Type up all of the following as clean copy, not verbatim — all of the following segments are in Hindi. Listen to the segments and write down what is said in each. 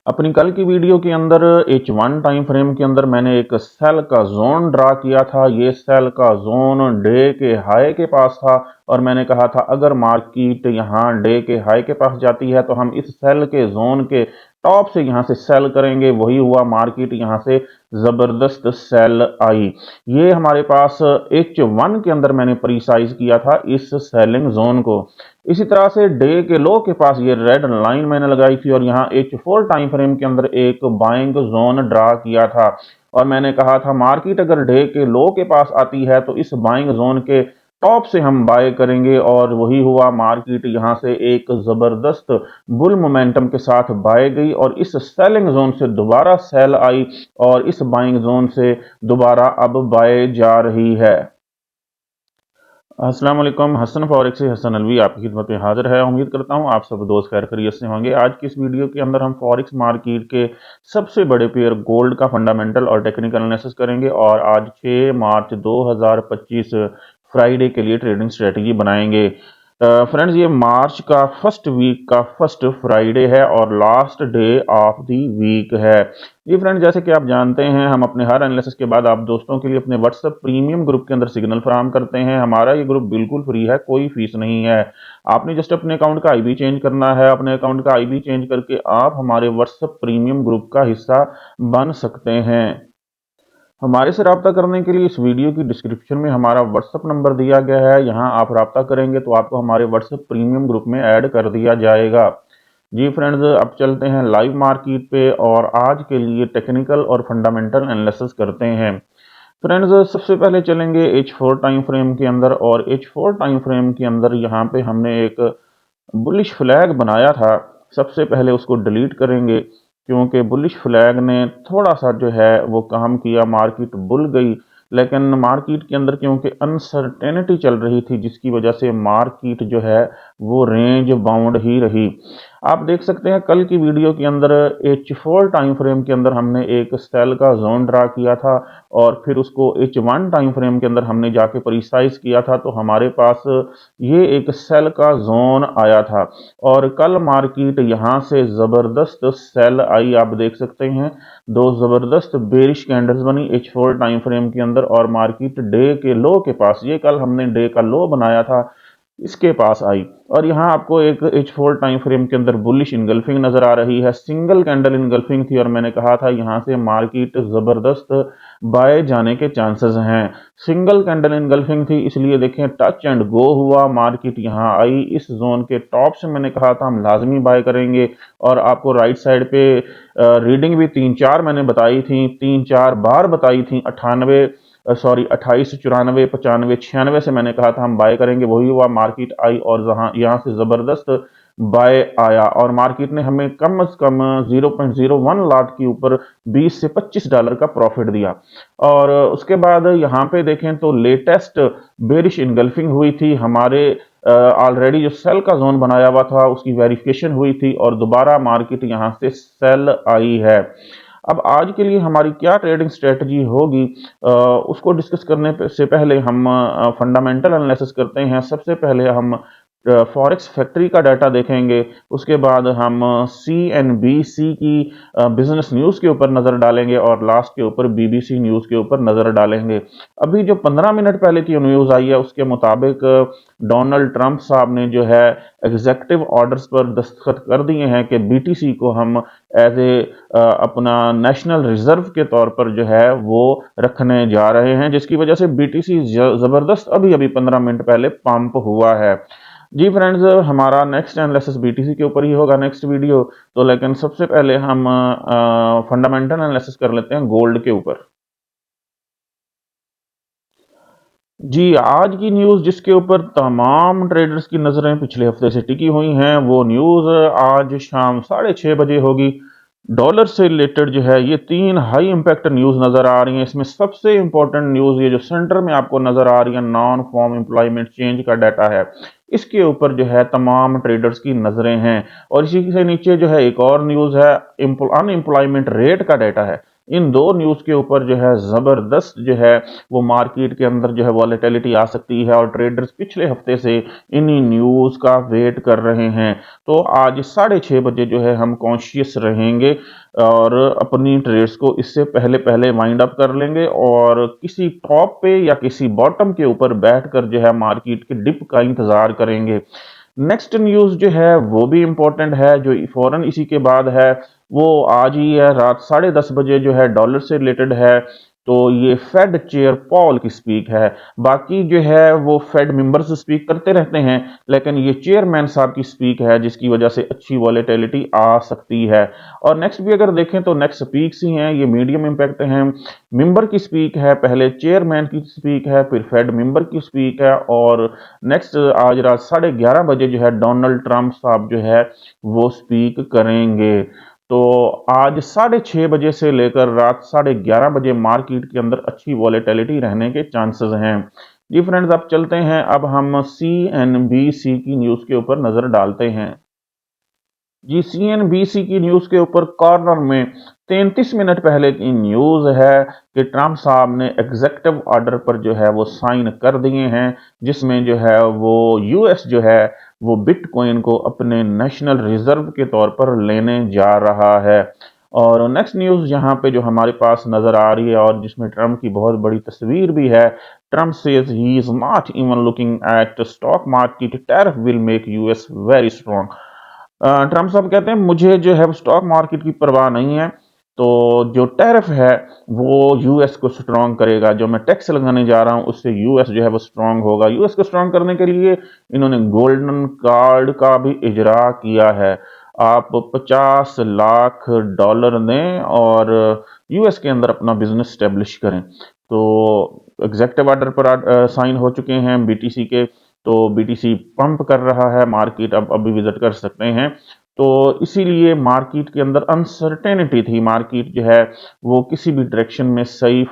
अपनी कल की वीडियो के अंदर H1 टाइम फ्रेम के अंदर मैंने एक सेल का जोन ड्रा किया था। ये सेल का जोन डे के हाई के पास था और मैंने कहा था अगर मार्केट यहाँ डे के हाई के पास जाती है तो हम इस सेल के जोन के टॉप से यहाँ से सेल करेंगे। वही हुआ, मार्केट यहाँ से जबरदस्त सेल आई। ये हमारे पास H1 के अंदर मैंने प्रीसाइज किया था इस सेलिंग जोन को। इसी तरह से डे के लो के पास ये रेड लाइन मैंने लगाई थी और यहाँ H4 टाइम फ्रेम के अंदर एक बाइंग जोन ड्रा किया था और मैंने कहा था मार्केट अगर डे के लो के पास आती है तो इस बाइंग जोन के टॉप से हम बाय करेंगे। और वही हुआ, मार्केट यहाँ से एक जबरदस्त बुल मोमेंटम के साथ बाय गई और इस सेलिंग जोन से दोबारा सेल आई और इस बाइंग जोन से दोबारा अब बाय जा रही है। अस्सलाम वालेकुम, हसन फॉरेक्स से हसन अलवी आपकी खिदमत में हाजिर है। उम्मीद करता हूँ आप सब दोस्त खैर खैरियत से होंगे। आज की इस वीडियो के अंदर हम फॉरेक्स मार्केट के सबसे बड़े पेयर गोल्ड का फंडामेंटल और टेक्निकल एनालिसिस करेंगे और आज 6 मार्च 2025 फ्राइडे के लिए ट्रेडिंग स्ट्रेटजी बनाएंगे। फ्रेंड्स, ये मार्च का फर्स्ट वीक का फर्स्ट फ्राइडे है और last day of the week है। जी फ्रेंड, जैसे कि आप जानते हैं हम अपने हर एनालिसिस के बाद आप दोस्तों के लिए अपने व्हाट्सएप प्रीमियम ग्रुप के अंदर सिग्नल फराहम करते हैं। हमारा ये ग्रुप बिल्कुल फ्री है, कोई फीस नहीं है। आपने जस्ट अपने अकाउंट का आईबी चेंज करना है। अपने अकाउंट का आईबी चेंज करके आप हमारे व्हाट्सएप प्रीमियम ग्रुप का हिस्सा बन सकते हैं। हमारे से रब्ता करने के लिए इस वीडियो की डिस्क्रिप्शन में हमारा व्हाट्सएप नंबर दिया गया है। यहाँ आप रब्ता करेंगे तो आपको हमारे व्हाट्सएप प्रीमियम ग्रुप में ऐड कर दिया जाएगा। जी फ्रेंड्स, अब चलते हैं लाइव मार्केट पे और आज के लिए टेक्निकल और फंडामेंटल एनालिसिस करते हैं। फ्रेंड्स, सबसे पहले चलेंगे H4 टाइम फ्रेम के अंदर और H4 टाइम फ्रेम के अंदर यहाँ पे हमने एक बुलिश फ्लैग बनाया था। सबसे पहले उसको डिलीट करेंगे क्योंकि बुलिश फ्लैग ने थोड़ा सा जो है वो काम किया, मार्केट बुल गई। लेकिन मार्केट के अंदर क्योंकि अनसर्टेनिटी चल रही थी जिसकी वजह से मार्केट जो है वो रेंज बाउंड ही रही। आप देख सकते हैं कल की वीडियो के अंदर H4 टाइम फ्रेम के अंदर हमने एक सेल का जोन ड्रा किया था और फिर उसको H1 टाइम फ्रेम के अंदर हमने जाके प्रिसाइज किया था तो हमारे पास ये एक सेल का जोन आया था और कल मार्केट यहाँ से जबरदस्त सेल आई। आप देख सकते हैं दो जबरदस्त बेरिश कैंडल्स बनी H4 टाइम फ्रेम के अंदर और मार्केट डे के लो के पास, ये कल हमने डे का लो बनाया था, इसके पास आई और यहाँ आपको एक H4 टाइम फ्रेम के अंदर बुलिश इनगल्फिंग नजर आ रही है। सिंगल कैंडल इनगल्फिंग थी और मैंने कहा था यहाँ से मार्केट जबरदस्त बाय जाने के चांसेस हैं। सिंगल कैंडल इनगल्फिंग थी इसलिए देखें टच एंड गो हुआ, मार्केट यहाँ आई इस जोन के टॉप से। मैंने कहा था हम लाजमी बाय करेंगे और आपको राइट साइड पे रीडिंग भी 3-4 मैंने बताई थी, 3-4 बार बताई थी। 28, 94, 95, 96 से मैंने कहा था हम बाय करेंगे। वही हुआ, मार्केट आई और यहाँ से जबरदस्त बाय आया और मार्केट ने हमें कम से कम 0.01 लाट के ऊपर $20 से $25 का प्रॉफिट दिया। और उसके बाद यहाँ पे देखें तो लेटेस्ट बेरिश इनगल्फिंग हुई थी। हमारे ऑलरेडी जो सेल का जोन बनाया हुआ था उसकी वेरिफिकेशन हुई थी और दोबारा मार्केट यहाँ से सेल आई है। अब आज के लिए हमारी क्या ट्रेडिंग स्ट्रेटजी होगी उसको डिस्कस करने से पहले हम फंडामेंटल एनालिसिस करते हैं। सबसे पहले हम फॉरेक्स फैक्ट्री का डाटा देखेंगे, उसके बाद हम CNBC की बिजनेस न्यूज़ के ऊपर नज़र डालेंगे और लास्ट के ऊपर BBC न्यूज़ के ऊपर नज़र डालेंगे। अभी जो 15 मिनट पहले की न्यूज़ आई है उसके मुताबिक डोनाल्ड ट्रंप साहब ने जो है एग्जेक्टिव ऑर्डर्स पर दस्तखत कर दिए हैं कि BTC को हम एज ए अपना नेशनल रिजर्व के तौर पर जो है वो रखने जा रहे हैं, जिसकी वजह से BTC जबरदस्त अभी 15 मिनट पहले पंप हुआ है। जी फ्रेंड्स, हमारा नेक्स्ट एनालिसिस BTC के ऊपर ही होगा नेक्स्ट वीडियो। तो लेकिन सबसे पहले हम फंडामेंटल एनालिसिस कर लेते हैं गोल्ड के ऊपर। जी, आज की न्यूज़ जिसके ऊपर तमाम ट्रेडर्स की नज़रें पिछले हफ्ते से टिकी हुई हैं वो न्यूज़ आज शाम 6:30 बजे होगी। डॉलर से रिलेटेड जो है ये 3 हाई इम्पैक्ट न्यूज़ नज़र आ रही हैं। इसमें सबसे इंपॉर्टेंट न्यूज़ ये जो सेंटर में आपको नज़र आ रही है नॉन फॉर्म एम्प्लॉयमेंट चेंज का डाटा है, इसके ऊपर जो है तमाम ट्रेडर्स की नज़रें हैं। और इसी से नीचे जो है एक और न्यूज़ है अनएम्प्लॉयमेंट रेट का डाटा है। इन दो न्यूज़ के ऊपर जो है ज़बरदस्त जो है वो मार्केट के अंदर जो है वॉलेटिलिटी आ सकती है और ट्रेडर्स पिछले हफ्ते से इन्हीं न्यूज़ का वेट कर रहे हैं। तो आज 6:30 बजे जो है हम कॉन्शियस रहेंगे और अपनी ट्रेड्स को इससे पहले पहले वाइंड अप कर लेंगे और किसी टॉप पे या किसी बॉटम के ऊपर बैठकर जो है मार्केट के डिप का इंतजार करेंगे। नेक्स्ट न्यूज़ जो है वो भी इम्पोर्टेंट है, जो फौरन इसी के बाद है, वो आज ही है, रात 10:30 बजे जो है डॉलर से रिलेटेड है। तो ये फेड चेयर पॉल की स्पीक है। बाकी जो है वो फेड मेंबर्स स्पीक करते रहते हैं, लेकिन ये चेयरमैन साहब की स्पीक है जिसकी वजह से अच्छी वॉलेटिलिटी आ सकती है। और नेक्स्ट भी अगर देखें तो नेक्स्ट स्पीक्स ही हैं, ये मीडियम इम्पैक्ट हैं। मेंबर की स्पीक है, पहले चेयरमैन की स्पीक है, फिर फेड मेंबर की स्पीक है और नेक्स्ट आज रात 11:30 बजे जो है डोनाल्ड ट्रंप साहब जो है वो स्पीक करेंगे। तो आज 6:30 बजे से लेकर रात 11:30 बजे मार्केट के अंदर अच्छी वॉलेटिलिटी रहने के चांसेस हैं। जी फ्रेंड्स, अब चलते हैं, अब हम CNBC की न्यूज़ के ऊपर नज़र डालते हैं। जी, CNBC की न्यूज़ के ऊपर कॉर्नर में 33 मिनट पहले की न्यूज़ है कि ट्रंप साहब ने एग्जेक्टिव ऑर्डर पर जो है वो साइन कर दिए हैं, जिसमें जो है वो यूएस जो है वो बिटकॉइन को अपने नेशनल रिजर्व के तौर पर लेने जा रहा है। और नेक्स्ट न्यूज़ यहाँ पे जो हमारे पास नज़र आ रही है और जिसमें ट्रंप की बहुत बड़ी तस्वीर भी है, Trump says he is not even looking at stock market, tariff will make US very strong. Trump साहब कहते हैं मुझे जो है स्टॉक मार्केट की परवाह नहीं है, तो जो टैरिफ है वो यूएस को स्ट्रांग करेगा, जो मैं टैक्स लगाने जा रहा हूं उससे यूएस जो है वो स्ट्रांग होगा। यूएस को स्ट्रांग करने के लिए इन्होंने गोल्डन कार्ड का भी इजरा किया है। आप 50 लाख डॉलर दें और यूएस के अंदर अपना बिजनेस स्टेब्लिश करें। तो एग्जेक्टिव ऑर्डर पर साइन हो चुके हैं बीटीसी के, तो बीटीसी पंप कर रहा है, मार्केट अब अभी विजिट कर सकते हैं। तो इसीलिए मार्केट के अंदर अनसर्टेनिटी थी, मार्केट जो है वो किसी भी डायरेक्शन में सही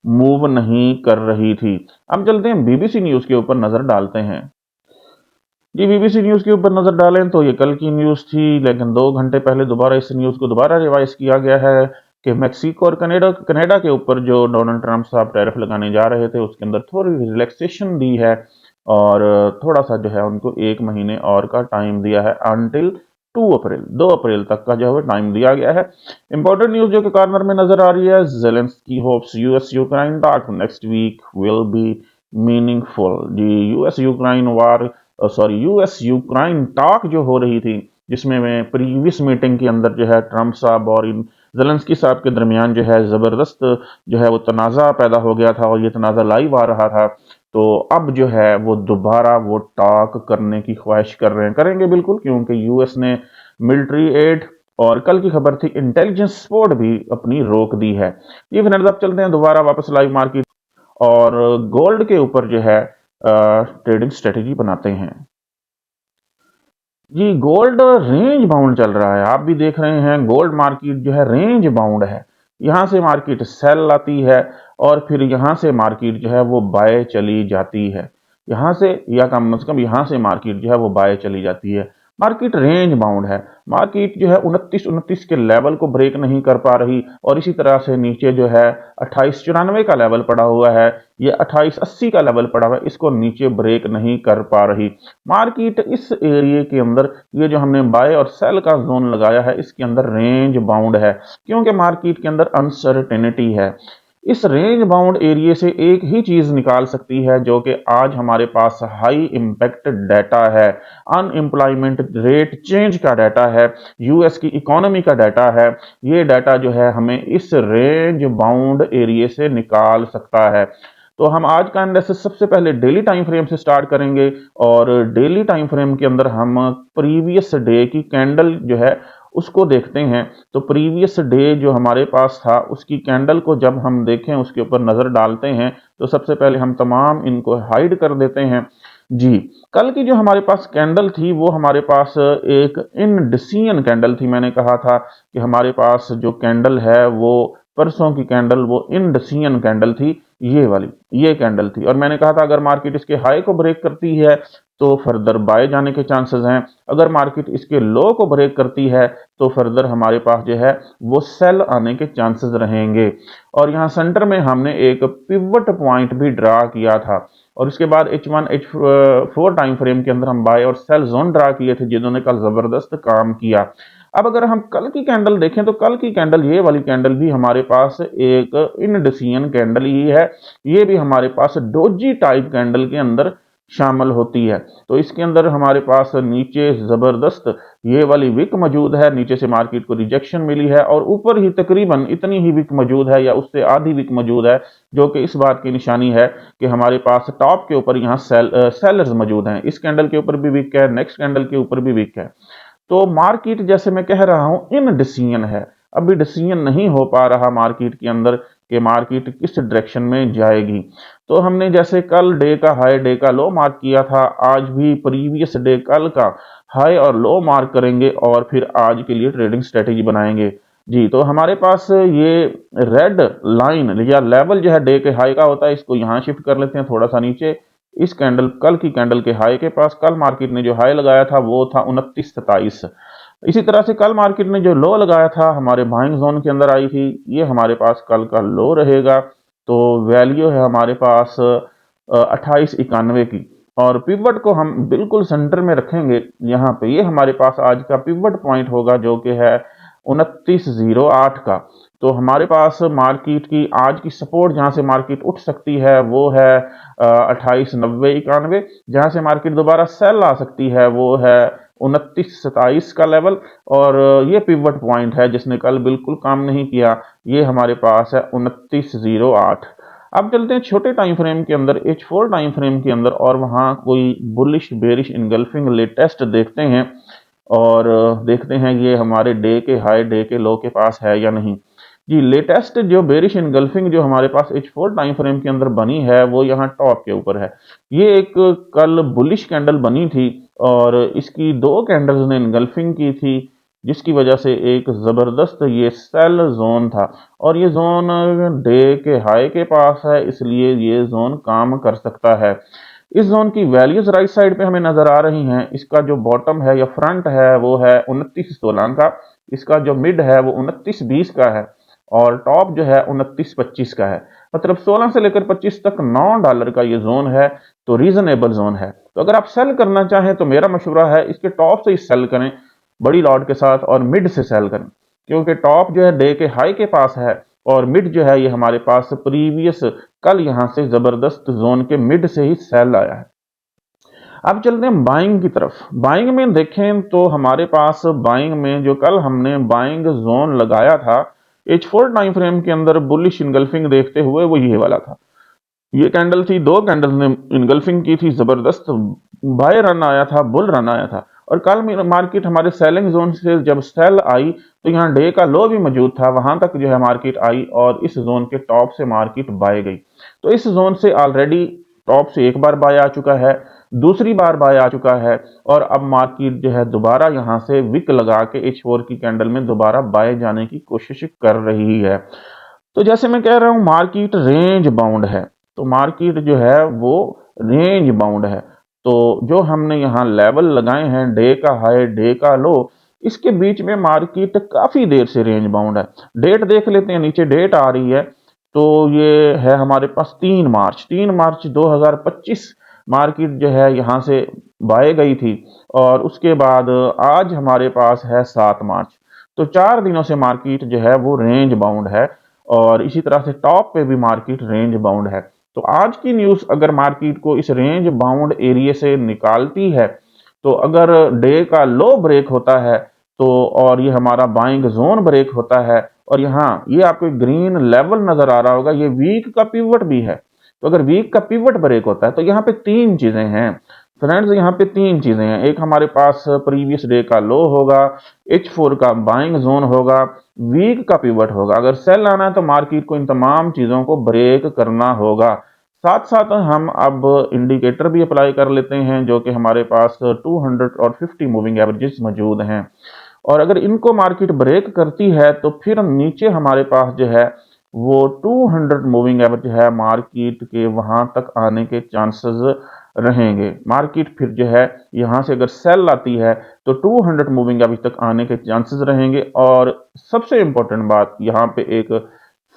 मूव नहीं कर रही थी। अब चलते हैं बीबीसी न्यूज़ के ऊपर नज़र डालते हैं। जी, बीबीसी न्यूज़ के ऊपर नज़र डालें तो ये कल की न्यूज़ थी, लेकिन 2 घंटे पहले दोबारा इस न्यूज़ को दोबारा रिवाइज किया गया है कि मैक्सिको और कनाडा के ऊपर जो डोनाल्ड ट्रंप साहब टैरिफ लगाने जा रहे थे उसके अंदर थोड़ी रिलैक्सेशन दी है और थोड़ा सा जो है उनको 1 महीने और का टाइम दिया है, अनटिल 2 अप्रैल तक का जो है टाइम दिया गया है। इंपॉर्टेंट न्यूज़ जो कि कॉर्नर में नजर आ रही है, Zelensky hopes US Ukraine talk next week will be meaningful. जी, यूएस यूक्रेन टॉक जो हो रही थी, जिसमें मैं प्रीवियस मीटिंग के अंदर जो है ट्रंप साहब और इन ज़ेलेंस्की साहब के दरमियान जो है ज़बरदस्त जो है वो तनाज़ा पैदा हो गया था और ये तनाज़ा लाइव आ रहा था। तो अब जो है वो दोबारा वो टॉक करने की ख्वाहिश कर रहे हैं, करेंगे बिल्कुल, क्योंकि यूएस ने मिलिट्री एड और कल की खबर थी इंटेलिजेंस सपोर्ट भी अपनी रोक दी है। ये फ्रेंड्स, अब चलते हैं दोबारा वापस लाइव मार्केट और गोल्ड के ऊपर जो है ट्रेडिंग स्ट्रेटेजी बनाते हैं। जी, गोल्ड रेंज बाउंड चल रहा है, आप भी देख रहे हैं गोल्ड मार्केट जो है रेंज बाउंड है। यहाँ से मार्केट सेल आती है और फिर यहाँ से मार्केट जो है वो बाय चली जाती है, यहाँ से, या कम से कम यहाँ से मार्केट जो है वो बाय चली जाती है। मार्केट रेंज बाउंड है, मार्केट जो है 29 के लेवल को ब्रेक नहीं कर पा रही और इसी तरह से नीचे जो है 2894 का लेवल पड़ा हुआ है, ये 2880 का लेवल पड़ा हुआ है, इसको नीचे ब्रेक नहीं कर पा रही। मार्केट इस एरिया के अंदर, ये जो हमने बाय और सेल का जोन लगाया है, इसके अंदर रेंज बाउंड है, क्योंकि मार्केट के अंदर अनसर्टेनिटी है। इस रेंज बाउंड एरिया से एक ही चीज निकाल सकती है, जो कि आज हमारे पास हाई इंपैक्ट डाटा है, अनएम्प्लॉयमेंट रेट चेंज का डाटा है, यूएस की इकोनॉमी का डाटा है। ये डाटा जो है हमें इस रेंज बाउंड एरिया से निकाल सकता है। तो हम आज का एनालिसिस सबसे पहले डेली टाइम फ्रेम से स्टार्ट करेंगे और डेली टाइम फ्रेम के अंदर हम प्रीवियस डे की कैंडल जो है उसको देखते हैं। तो प्रीवियस डे जो हमारे पास था उसकी कैंडल को जब हम देखें, उसके ऊपर नज़र डालते हैं, तो सबसे पहले हम तमाम इनको हाइड कर देते हैं। जी, कल की जो हमारे पास कैंडल थी वो हमारे पास एक इनडिसियन कैंडल थी। मैंने कहा था कि हमारे पास जो कैंडल है वो परसों की कैंडल वो इनडिसियन कैंडल थी, ये कैंडल थी, और मैंने कहा था अगर मार्केट इसके हाई को ब्रेक करती है तो फर्दर बाय जाने के चांसेस हैं, अगर मार्केट इसके लो को ब्रेक करती है तो फर्दर हमारे पास जो है वो सेल आने के चांसेस रहेंगे। और यहाँ सेंटर में हमने एक पिवट पॉइंट भी ड्रा किया था, और उसके बाद H1 H4 टाइम फ्रेम के अंदर हम बाय और सेल जोन ड्रा किए थे, जिन्होंने कल जबरदस्त काम किया। अब अगर हम कल की कैंडल देखें तो कल की कैंडल, ये वाली कैंडल भी हमारे पास एक इनडिसियन कैंडल ही है, ये भी हमारे पास डोजी टाइप कैंडल के अंदर शामिल होती है। तो इसके अंदर हमारे पास नीचे जबरदस्त ये वाली विक मौजूद है, नीचे से मार्केट को रिजेक्शन मिली है, और ऊपर ही तकरीबन इतनी ही विक मौजूद है या उससे आधी विक मौजूद है, जो कि इस बात की निशानी है कि हमारे पास टॉप के ऊपर यहाँ सेलर्स मौजूद हैं। इस कैंडल के ऊपर भी विक है, नेक्स्ट कैंडल के ऊपर भी विक है। तो मार्केट जैसे मैं कह रहा हूं इन डिसीजन है, अभी डिसीजन नहीं हो पा रहा मार्केट के अंदर कि मार्केट किस डायरेक्शन में जाएगी। तो हमने जैसे कल डे का हाई डे का लो मार्क किया था, आज भी प्रीवियस डे कल का हाई और लो मार्क करेंगे और फिर आज के लिए ट्रेडिंग स्ट्रेटेजी बनाएंगे जी। तो हमारे पास ये रेड लाइन या लेवल जो है डे के हाई का होता है, इसको यहाँ शिफ्ट कर लेते हैं थोड़ा सा नीचे। इस कैंडल कल की कैंडल के हाई के पास कल मार्केट ने जो हाई लगाया था वो था 29.27। इसी तरह से कल मार्केट ने जो लो लगाया था हमारे बाइंग जोन के अंदर आई थी, ये हमारे पास कल का लो रहेगा। तो वैल्यू है हमारे पास 2891 की, और पिवट को हम बिल्कुल सेंटर में रखेंगे यहाँ पे, ये हमारे पास आज का पिवट पॉइंट होगा जो कि है 2908 का। तो हमारे पास मार्केट की आज की सपोर्ट जहां से मार्केट उठ सकती है वो है 2890-91, जहां से मार्केट दोबारा सेल आ सकती है वो है 2927 का लेवल, और ये पिवट पॉइंट है जिसने कल बिल्कुल काम नहीं किया, ये हमारे पास है 2908। अब चलते हैं छोटे टाइम फ्रेम के अंदर, H4 टाइम फ्रेम के अंदर, और वहां कोई बुलिश बेरिश इनगल्फिंग लेटेस्ट देखते हैं, और देखते हैं ये हमारे डे के हाई डे के लो के पास है या नहीं जी। लेटेस्ट जो बेरिश इनगल्फिंग जो हमारे पास H4 टाइम फ्रेम के अंदर बनी है वो यहाँ टॉप के ऊपर है। ये एक कल बुलिश कैंडल बनी थी और इसकी दो कैंडल्स ने इनगल्फिंग की थी, जिसकी वजह से एक जबरदस्त ये सेल जोन था, और ये जोन डे के हाई के पास है, इसलिए ये जोन काम कर सकता है। इस जोन की वैल्यूज राइट साइड पे हमें नजर आ रही हैं। इसका जो बॉटम है या फ्रंट है वो है 2916 का, इसका जो मिड है वो 2920 का है, और टॉप जो है 2925 का है। मतलब 16 से लेकर 25 तक $9 का ये जोन है, तो रीजनेबल जोन है। तो अगर आप सेल करना चाहें तो मेरा मशवरा है इसके टॉप से ही सेल करें बड़ी लॉट के साथ, और मिड से सेल करें, क्योंकि टॉप जो है डे के हाई के पास है, और मिड जो है ये हमारे पास प्रीवियस कल यहां से जबरदस्त जोन के मिड से ही सेल आया है। अब चलते हैं बाइंग की तरफ। बाइंग में देखें तो हमारे पास बाइंग में जो कल हमने बाइंग जोन लगाया था H4 टाइम फ्रेम के अंदर बुलिश इनगल्फिंग देखते हुए, वो ये वाला था। ये कैंडल थी, दो कैंडल ने इनगल्फिंग की थी, जबरदस्त बाय रन आया था, बुल रन आया था। और कल मार्केट हमारे सेलिंग जोन से जब सेल आई तो यहाँ डे का लो भी मौजूद था, वहां तक जो है मार्केट आई और इस जोन के टॉप से मार्केट बाय गई। तो इस जोन से ऑलरेडी टॉप से एक बार बाय आ चुका है, दूसरी बार बाय आ चुका है, और अब मार्केट जो है दोबारा यहां से विक लगा के H4 की कैंडल में दोबारा बाय जाने की कोशिश कर रही है। तो जैसे मैं कह रहा हूं मार्केट रेंज बाउंड है, तो मार्केट जो है वो रेंज बाउंड है। तो जो हमने यहाँ लेवल लगाए हैं डे का हाई डे का लो, इसके बीच में मार्केट काफी देर से रेंज बाउंड है। डेट देख लेते हैं, नीचे डेट आ रही है, तो ये है हमारे पास 3 मार्च 2025 मार्केट जो है यहाँ से बाय गई थी, और उसके बाद आज हमारे पास है 7 मार्च। तो 4 दिनों से मार्केट जो है वो रेंज बाउंड है, और इसी तरह से टॉप पे भी मार्केट रेंज बाउंड है। तो आज की न्यूज अगर मार्केट को इस रेंज बाउंड एरिया से निकालती है, तो अगर डे का लो ब्रेक होता है तो, और ये हमारा बाइंग जोन ब्रेक होता है, और यहाँ ये आपको ग्रीन लेवल नजर आ रहा होगा, ये वीक का पिवट भी है। तो अगर वीक का पिवट ब्रेक होता है तो यहाँ पे तीन चीजें हैं फ्रेंड्स, यहाँ पे तीन चीजें हैं। एक हमारे पास प्रीवियस डे का लो होगा, H4 का बाइंग जोन होगा, वीक का पिवट होगा। अगर सेल आना है तो मार्केट को इन तमाम चीजों को ब्रेक करना होगा। साथ साथ हम अब इंडिकेटर भी अप्लाई कर लेते हैं, जो कि हमारे पास 200 और 50 मूविंग एवरेजेस मौजूद हैं, और अगर इनको मार्केट ब्रेक करती है तो फिर नीचे हमारे पास जो है वो 200 मूविंग एवरेज है मार्केट के वहां तक आने के चांसेस रहेंगे। मार्केट फिर जो है यहां से अगर सेल आती है तो 200 मूविंग एवरेज तक आने के चांसेस रहेंगे। और सबसे इंपॉर्टेंट बात, यहाँ पे एक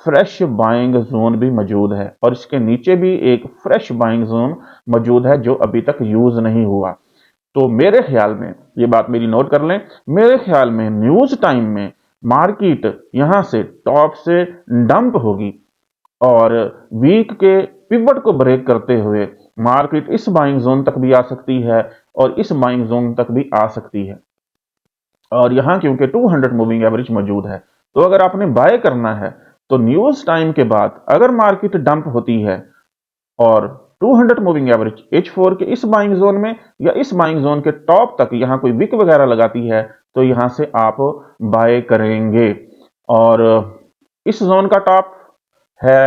फ्रेश बाइंग जोन भी मौजूद है और इसके नीचे भी एक फ्रेश बाइंग जोन मौजूद है जो अभी तक यूज नहीं हुआ। तो मेरे ख्याल में, ये बात मेरी नोट कर लें, मेरे ख्याल में न्यूज टाइम में मार्केट यहां से टॉप से डंप होगी और वीक के पिवट को ब्रेक करते हुए मार्केट इस बाइंग जोन तक भी आ सकती है और इस बाइंग जोन तक भी आ सकती है। और यहां क्योंकि 200 मूविंग एवरेज मौजूद है, तो अगर आपने बाय करना है तो न्यूज टाइम के बाद अगर मार्केट डंप होती है और 200 मूविंग एवरेज H4 के इस बाइंग जोन में या इस बाइंग जोन के टॉप तक यहां कोई विक वगैरह लगाती है तो यहां से आप बाय करेंगे। और इस जोन का टॉप है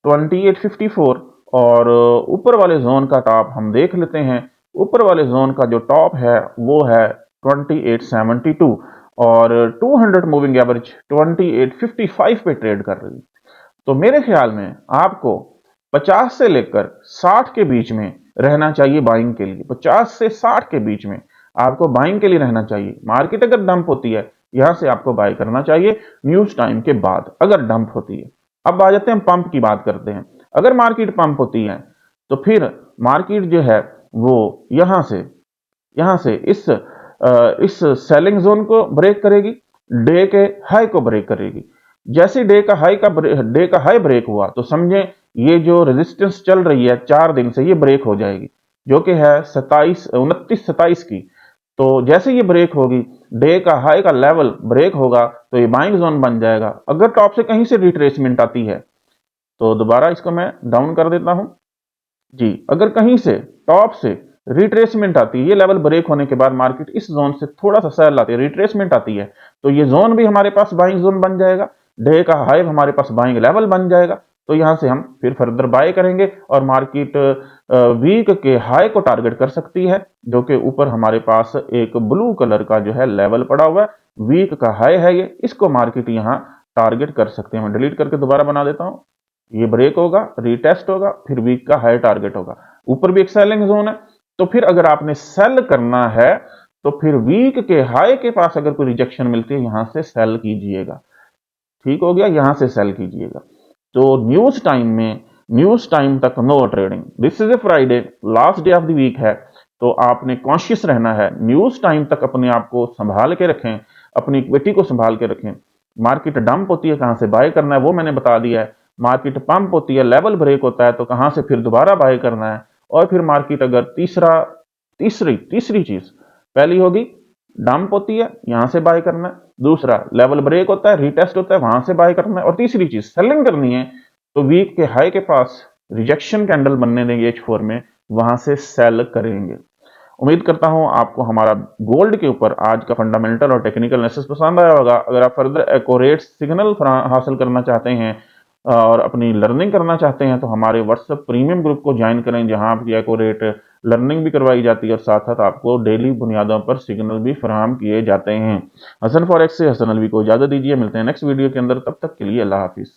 2854 और ऊपर वाले जोन का टॉप हम देख लेते हैं। ऊपर वाले जोन का जो टॉप है वो है 2872 और 200 मूविंग एवरेज 2855 पे ट्रेड कर रही है। तो मेरे ख्याल में आपको 50 से लेकर 60 के बीच में रहना चाहिए बाइंग के लिए। 50 से 60 के बीच में आपको बाइंग के लिए रहना चाहिए। मार्केट अगर डंप होती है यहां से आपको बाय करना चाहिए न्यूज टाइम के बाद अगर डंप होती है। अब आ जाते हैं पंप की बात करते हैं। अगर मार्केट पंप होती है तो फिर मार्केट जो है वो यहां से इस सेलिंग जोन को ब्रेक करेगी, डे के हाई को ब्रेक करेगी। जैसे डे का हाई ब्रेक हुआ तो समझे ये जो रेजिस्टेंस चल रही है 4 दिन से ये ब्रेक हो जाएगी, जो कि है 29-27 की। तो जैसे ये ब्रेक होगी, डे का हाई का लेवल ब्रेक होगा तो ये बाइंग जोन बन जाएगा। अगर टॉप से कहीं से रिट्रेसमेंट आती है तो दोबारा इसको मैं डाउन कर देता हूं जी। अगर कहीं से टॉप से रिट्रेसमेंट आती है, ये लेवल ब्रेक होने के बाद मार्केट इस जोन से थोड़ा सा सेल आती है, रिट्रेसमेंट आती है, तो ये जोन भी हमारे पास बाइंग जोन बन जाएगा। डे का हाई हमारे पास बाइंग लेवल बन जाएगा। तो यहां से हम फिर फर्दर बाय करेंगे और मार्केट वीक के हाई को टारगेट कर सकती है, जो कि ऊपर हमारे पास एक ब्लू कलर का जो है लेवल पड़ा हुआ है, वीक का हाई है ये, इसको मार्केट यहाँ टारगेट कर सकते हैं। मैं डिलीट करके दोबारा बना देता हूं। ये ब्रेक होगा, रीटेस्ट होगा, फिर वीक का हाई टारगेट होगा। ऊपर भी एक सेलिंग जोन है, तो फिर अगर आपने सेल करना है तो फिर वीक के हाई के पास अगर कोई रिजेक्शन मिलती है यहां से सेल कीजिएगा। ठीक हो गया, यहां से सेल कीजिएगा। तो न्यूज टाइम तक no trading. This is a Friday, last day of the week है, तो आपने कॉन्शियस रहना है। न्यूज टाइम तक अपने आप को संभाल के रखें, अपनी इक्विटी को संभाल के रखें। मार्केट डंप होती है कहां से बाय करना है वो मैंने बता दिया है। मार्केट पंप होती है, लेवल ब्रेक होता है तो कहां से फिर दोबारा बाय करना है। और फिर मार्केट अगर तीसरी चीज, पहली होगी डंप होती है यहां से बाय करना है, दूसरा लेवल ब्रेक होता है, रीटेस्ट होता है, वहां से बाय करना है, और तीसरी चीज सेलिंग करनी है तो वीक के हाई के पास रिजेक्शन कैंडल बनने देंगे H4 में, वहां से सेल करेंगे। उम्मीद करता हूं आपको हमारा गोल्ड के ऊपर आज का फंडामेंटल और टेक्निकल एनालिसिस पसंद आया होगा। अगर आप फर्दर एक्यूरेट सिग्नल हासिल करना चाहते हैं और अपनी लर्निंग करना चाहते हैं तो हमारे व्हाट्सएप प्रीमियम ग्रुप को ज्वाइन करें, जहां आपकी एक्यूरेट लर्निंग भी करवाई जाती है और साथ साथ आपको डेली बुनियादों पर सिग्नल भी फराहम किए जाते हैं। हसन फॉरेक्स से हसन अलवी को इजाजत दीजिए, मिलते हैं नेक्स्ट वीडियो के अंदर, तब तक के लिए अल्लाह हाफिज।